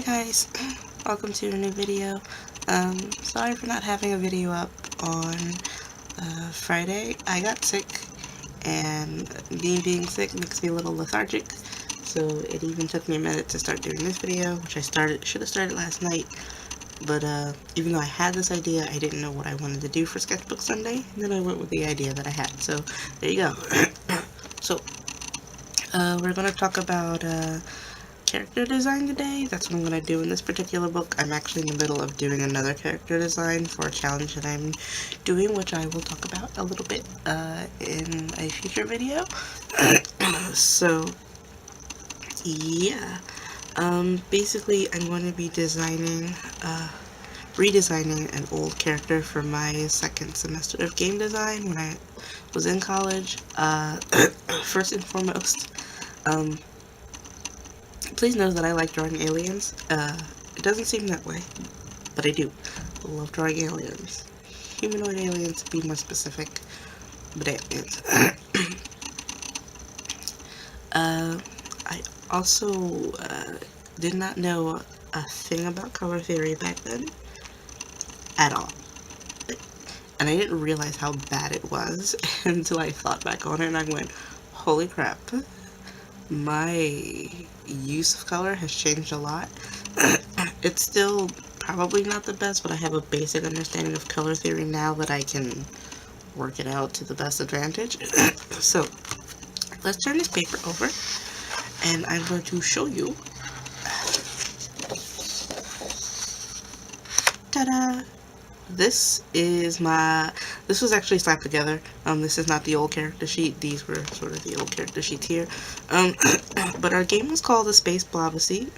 guys, welcome to a new video. Sorry for not having a video up on Friday. I got sick, and me being sick makes me a little lethargic, so it even took me a minute to start doing this video, which I should have started last night, but even though I had this idea, I didn't know what I wanted to do for Sketchbook Sunday, and then I went with the idea that I had, so there you go. So, we're going to talk about character design today. That's what I'm going to do in this particular book. I'm actually in the middle of doing another character design for a challenge that I'm doing, which I will talk about a little bit in a future video. So, yeah. Basically, I'm going to be redesigning an old character for my second semester of game design when I was in college. First and foremost, please know that I like drawing aliens. It doesn't seem that way, but I do. I love drawing aliens. Humanoid aliens, to be more specific, but aliens. I also did not know a thing about color theory back then, at all. And I didn't realize how bad it was until I thought back on it and I went, holy crap. My use of color has changed a lot. It's still probably not the best, but I have a basic understanding of color theory now that I can work it out to the best advantage. So, let's turn this paper over, and I'm going to show you. Ta-da! This was actually slapped together. This is not the old character sheet. These were sort of the old character sheets here. But our game was called The Space Blobacy.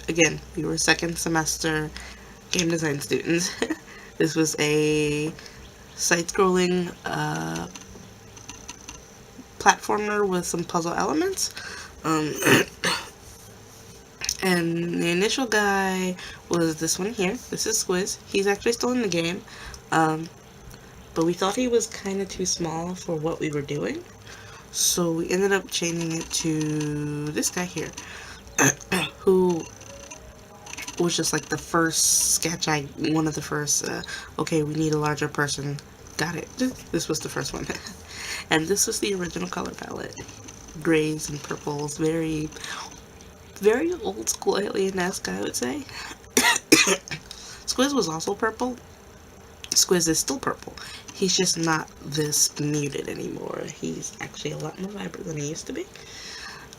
Again, we were second semester game design students. This was a side-scrolling platformer with some puzzle elements. And the initial guy was this one here. This is Squiz. He's actually still in the game. But we thought he was kind of too small for what we were doing. So we ended up changing it to this guy here. Who was just like the first sketch one of the first, okay, we need a larger person. Got it. This was the first one. And this was the original color palette. Grays and purples. Very old school alien-esque, I would say. Squiz was also purple. Squiz is still purple. He's just not this muted anymore. He's actually a lot more vibrant than he used to be.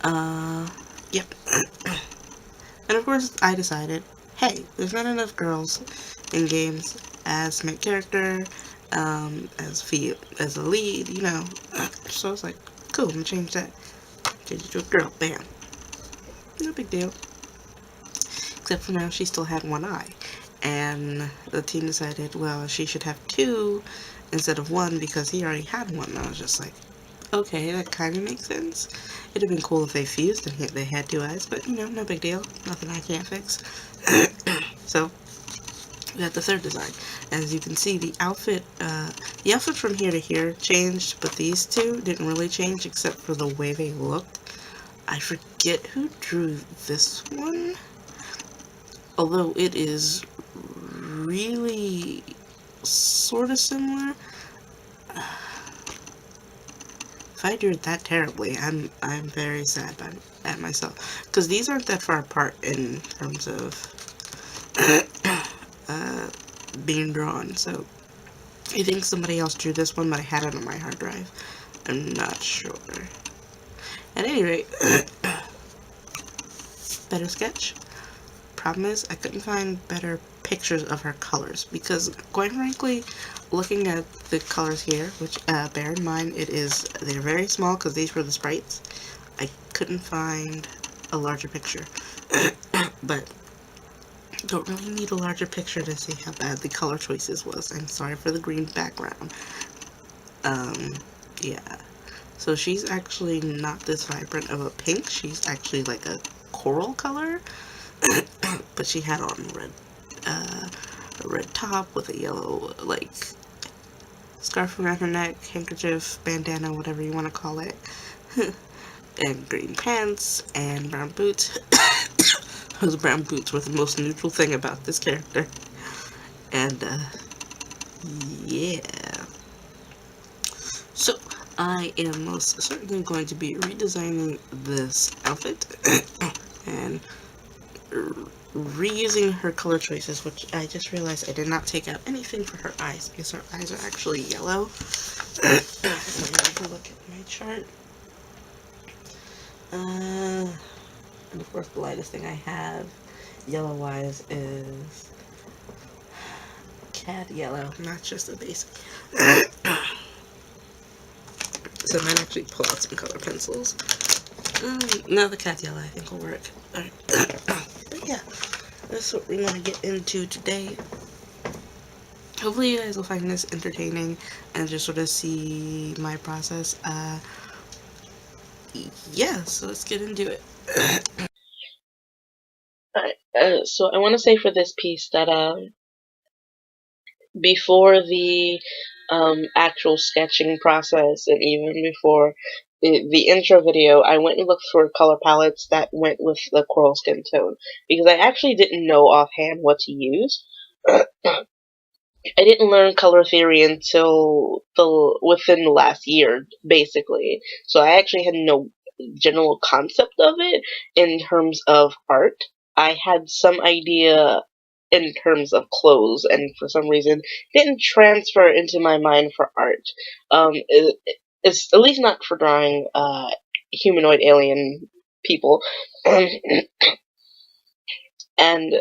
Yep. And of course, I decided, hey, there's not enough girls in games as main character, as a lead, you know. So I was like, cool, I'm gonna change that. Change it to a girl. Bam. No big deal. Except for now, she still had one eye. And the team decided, well, she should have two instead of one because he already had one. And I was just like, okay, that kind of makes sense. It'd have been cool if they fused and they had two eyes, but you know, no big deal. Nothing I can't fix. So, we got the third design. As you can see, the outfit from here to here changed, but these two didn't really change except for the way they looked. I forget who drew this one, although it is really sort of similar. If I drew it that terribly, I'm very sad at myself, because these aren't that far apart in terms of being drawn. So I think somebody else drew this one, but I had it on my hard drive. I'm not sure. At any rate, better sketch. Problem is, I couldn't find better pictures of her colors, because quite frankly, looking at the colors here, which bear in mind they're very small because these were the sprites, I couldn't find a larger picture. But don't really need a larger picture to see how bad the color choices was. I'm sorry for the green background. Yeah. So she's actually not this vibrant of a pink. She's actually like a coral color. But she had on a red top with a yellow, like, scarf around her neck, handkerchief, bandana, whatever you want to call it. And green pants and brown boots. Those brown boots were the most neutral thing about this character. And, yeah. So, I am most certainly going to be redesigning this outfit and reusing her color choices, which I just realized I did not take out anything for her eyes because her eyes are actually yellow. Let me have a look at my chart. And of course the lightest thing I have yellow eyes is cat yellow, not just a basic. So I might actually pull out some color pencils. No, the cat yellow I think will work. Alright. But yeah, that's what we want to get into today. Hopefully you guys will find this entertaining and just sort of see my process. Yeah, so let's get into it. Alright, so I want to say for this piece that before the actual sketching process and even before the intro video, I went and looked for color palettes that went with the coral skin tone because I actually didn't know offhand what to use. I didn't learn color theory until within the last year, basically. So I actually had no general concept of it in terms of art. I had some idea in terms of clothes, and for some reason didn't transfer into my mind for art. It's at least not for drawing humanoid alien people. And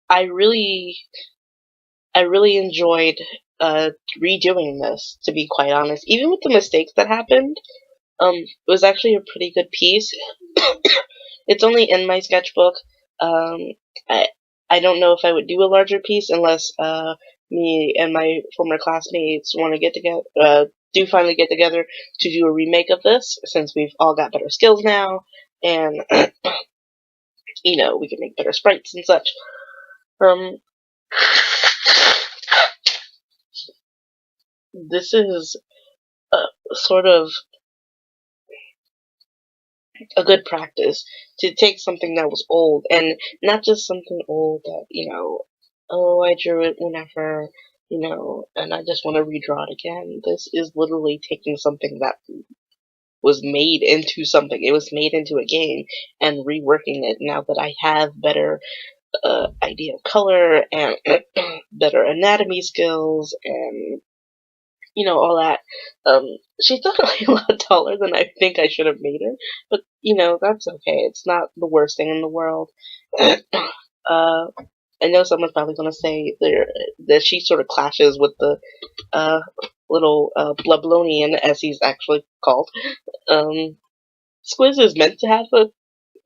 I really enjoyed redoing this, to be quite honest. Even with the mistakes that happened, it was actually a pretty good piece. It's only in my sketchbook. I don't know if I would do a larger piece unless me and my former classmates want to get together, do finally get together to do a remake of this, since we've all got better skills now, and you know, we can make better sprites and such. This is sort of a good practice to take something that was old, and not just something old that, you know, oh, I drew it whenever, you know, and I just want to redraw it again. This is literally taking something that was made into something. It was made into a game and reworking it now that I have better idea of color and better anatomy skills and, you know, all that. She's definitely a lot taller than I think I should have made her, but, you know, that's okay. It's not the worst thing in the world. I know someone's probably going to say that she sort of clashes with the little Blublonian, as he's actually called. Squiz is meant to have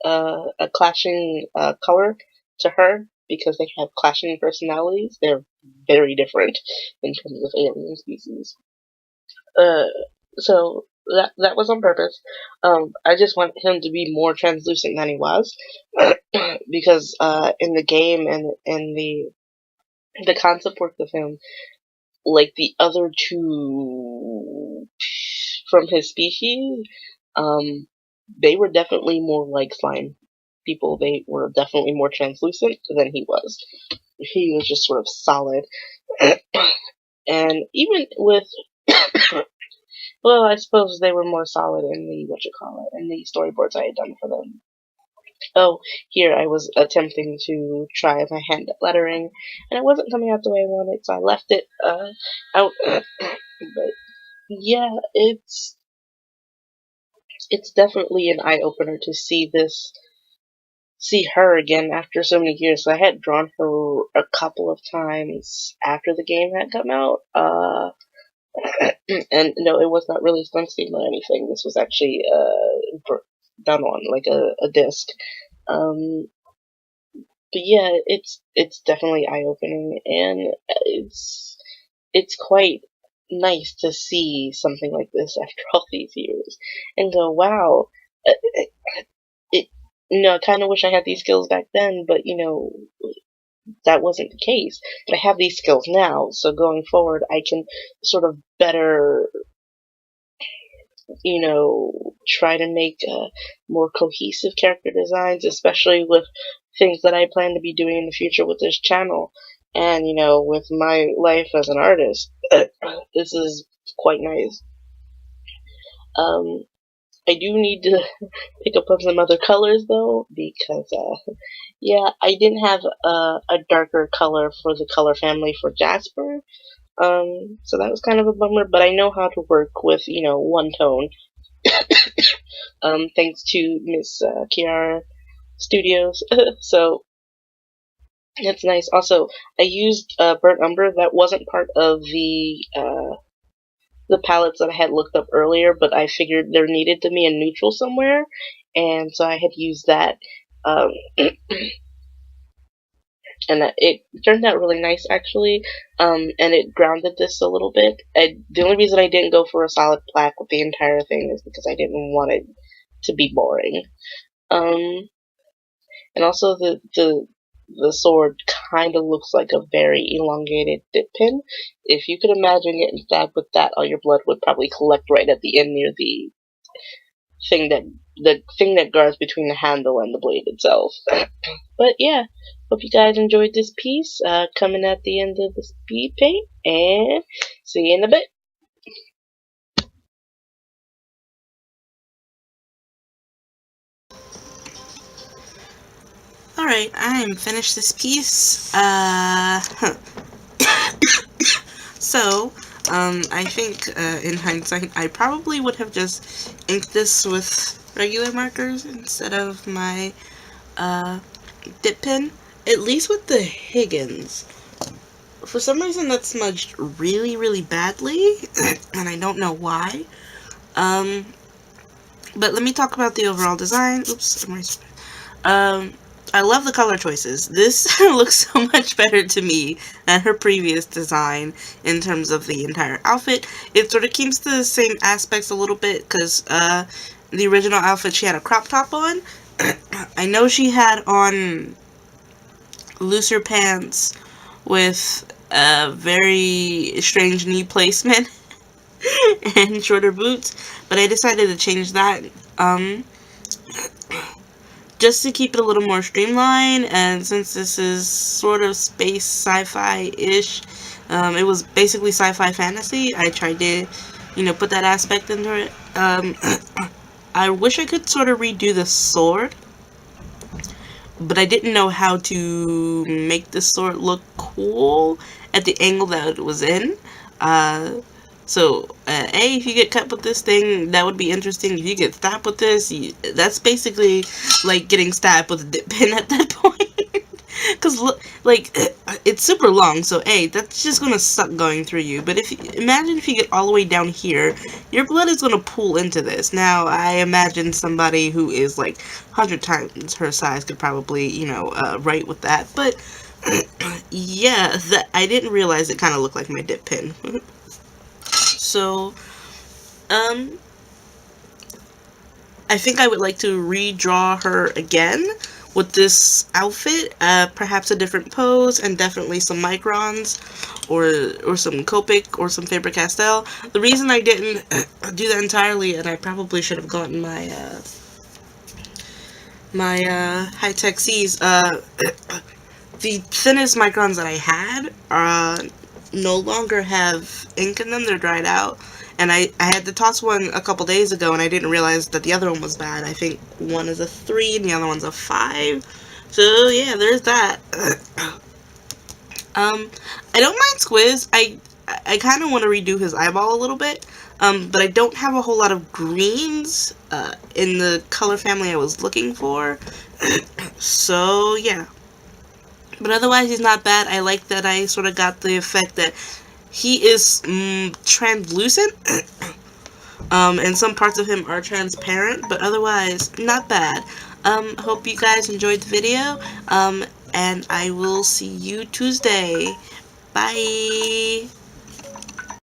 a clashing color to her because they have clashing personalities. They're very different in terms of alien species. So that was on purpose. I just want him to be more translucent than he was, because in the game and in the concept work of him, like the other two from his species, they were definitely more like slime people. They were definitely more translucent than he was. He was just sort of solid. And even with well, I suppose they were more solid in the in the storyboards I had done for them. Oh, here I was attempting to try my hand lettering, and it wasn't coming out the way I wanted, so I left it out. But yeah, it's definitely an eye opener to see her again after so many years. I had drawn her a couple of times after the game had come out. And no, it was not really stunt steam or anything. This was actually done on like a disc. But yeah, it's definitely eye opening, and it's quite nice to see something like this after all these years and go, wow. It you know, I kind of wish I had these skills back then, but you know, that wasn't the case. But I have these skills now, so going forward, I can sort of better you know, try to make more cohesive character designs, especially with things that I plan to be doing in the future with this channel. And, you know, with my life as an artist, this is quite nice. I do need to pick up on some other colors though, because yeah, I didn't have a darker color for the color family for Jasper. So that was kind of a bummer, but I know how to work with, you know, one tone. Thanks to Miss Kiara Studios. So that's nice. Also, I used burnt umber that wasn't part of the palettes that I had looked up earlier, but I figured there needed to be a neutral somewhere, and so I had used that. Um, and it turned out really nice actually, and it grounded this a little bit. The only reason I didn't go for a solid black with the entire thing is because I didn't want it to be boring. And also the sword kind of looks like a very elongated dip pin. If you could imagine getting stabbed with that, all your blood would probably collect right at the end near the thing that guards between the handle and the blade itself. But yeah, hope you guys enjoyed this piece. Coming at the end of the speed paint, and see you in a bit. Alright, I am finished this piece. So, I think, in hindsight, I probably would have just inked this with regular markers instead of my, dip pen. At least with the Higgins. For some reason that smudged really, really badly, and I don't know why. But let me talk about the overall design. Oops, I love the color choices. This looks so much better to me than her previous design in terms of the entire outfit. It sort of keeps the same aspects a little bit because the original outfit she had a crop top on. I know she had on looser pants with a very strange knee placement and shorter boots, but I decided to change that. Just to keep it a little more streamlined, and since this is sort of space sci-fi-ish, it was basically sci-fi fantasy, I tried to, you know, put that aspect into it. I wish I could sort of redo the sword, but I didn't know how to make the sword look cool at the angle that it was in. So, A, if you get cut with this thing, that would be interesting. If you get stabbed with this, that's basically like getting stabbed with a dip pin at that point. Because, like, it's super long, so A, that's just going to suck going through you. But imagine if you get all the way down here, your blood is going to pool into this. Now, I imagine somebody who is, like, 100 times her size could probably, you know, write with that. But, yeah, I didn't realize it kind of looked like my dip pin. So, I think I would like to redraw her again with this outfit, perhaps a different pose, and definitely some Microns, or some Copic, or some Faber-Castell. The reason I didn't do that entirely, and I probably should have gotten my, Hi-tec C's, the thinnest Microns that I had, no longer have ink in them, they're dried out. And I had to toss one a couple days ago, and I didn't realize that the other one was bad. I think one is a 3 and the other one's a 5. So yeah, there's that. I don't mind Squiz. I kind of want to redo his eyeball a little bit. But I don't have a whole lot of greens in the color family I was looking for. So yeah. But otherwise, he's not bad. I like that I sort of got the effect that he is translucent, and some parts of him are transparent, but otherwise, not bad. Hope you guys enjoyed the video, and I will see you Tuesday. Bye!